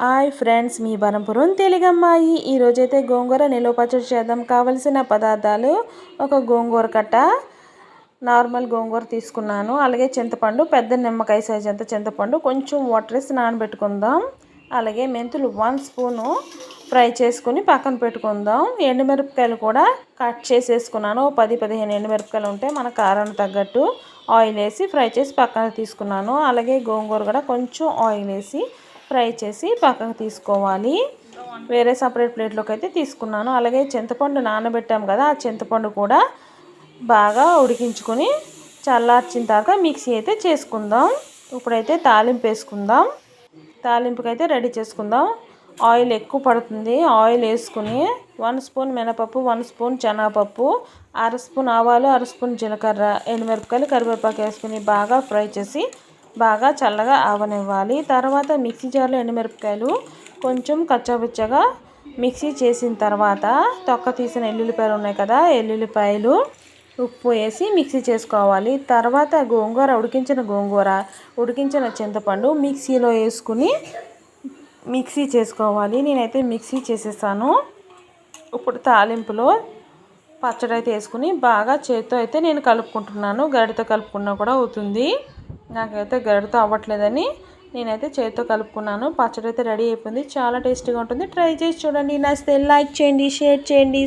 Hi friends, మీ బరంపురం తెలుగమ్మాయి. ఈరోజైతే గోంగూర నిలువ పచ్చడి చేద్దాం. కావలసిన పదార్థాలు: ఒక గోంగూర కట్ట, నార్మల్ గోంగూర తీసుకున్నాను. అలాగే చింతపండు, పెద్ద నిమ్మకాయ సైజ్ అంత చింతపండు, కొంచెం వాటర్ వేసి నానబెట్టుకుందాం. అలాగే మెంతులు 1 స్పూను ఫ్రై చేసుకుని పక్కన పెట్టుకుందాం. ఎండుమిరపకాయలు కూడా కట్ చేసేసుకున్నాను. 10-15 ఎండుమిరపకాయలు ఉంటే మన కారానికి తగ్గట్టు ఆయిల్ వేసి ఫ్రై చేసి పక్కన తీసుకున్నాను. అలాగే గోంగూర కూడా కొంచెం ఆయిల్ వేసి ఫ్రై చేసి పక్కకు తీసుకోవాలి. వేరే సపరేట్ ప్లేట్లోకి అయితే తీసుకున్నాను. అలాగే చింతపండు నానబెట్టాం కదా, ఆ చింతపండు కూడా బాగా ఉడికించుకొని చల్లార్చిన తర్వాత మిక్సీ అయితే చేసుకుందాం. ఇప్పుడైతే తాలింపు వేసుకుందాం. తాలింపుకి అయితే రెడీ చేసుకుందాం. ఆయిల్ ఎక్కువ పడుతుంది. ఆయిల్ వేసుకుని 1 స్పూన్ మినపప్పు, 1 స్పూన్ శనగపప్పు, 1/2 స్పూన్ ఆవాలు, 1/2 స్పూన్ జీలకర్ర, ఎండుమిరపకాయలు, కరివేపాకు వేసుకుని బాగా ఫ్రై చేసి బాగా చల్లగా ఆవనివ్వాలి. తర్వాత మిక్సీ జార్లో ఎండుమిరపకాయలు కొంచెం కచ్చాబుచ్చగా మిక్సీ చేసిన తర్వాత తొక్క తీసిన ఎల్లుల్లిపాయలు ఉన్నాయి కదా, ఎల్లుల్లిపాయలు ఉప్పు వేసి మిక్సీ చేసుకోవాలి. తర్వాత ఉడికించిన చింతపండు మిక్సీలో వేసుకుని మిక్సీ చేసుకోవాలి. నేనైతే మిక్సీ చేసేసాను. ఇప్పుడు తాలింపులో పచ్చడి అయితే వేసుకుని బాగా చేతితో అయితే నేను కలుపుకుంటున్నాను. గరిటతో కలుపుకున్నా కూడా అవుతుంది. నాకైతే గరిటతో అవ్వట్లేదని నేనైతే చేతితో కలుపుకున్నాను. పచ్చడి అయితే రెడీ అయిపోయింది. చాలా టేస్టీగా ఉంటుంది. ట్రై చేసి చూడండి. నచ్చితే లైక్ చేయండి, షేర్ చేయండి.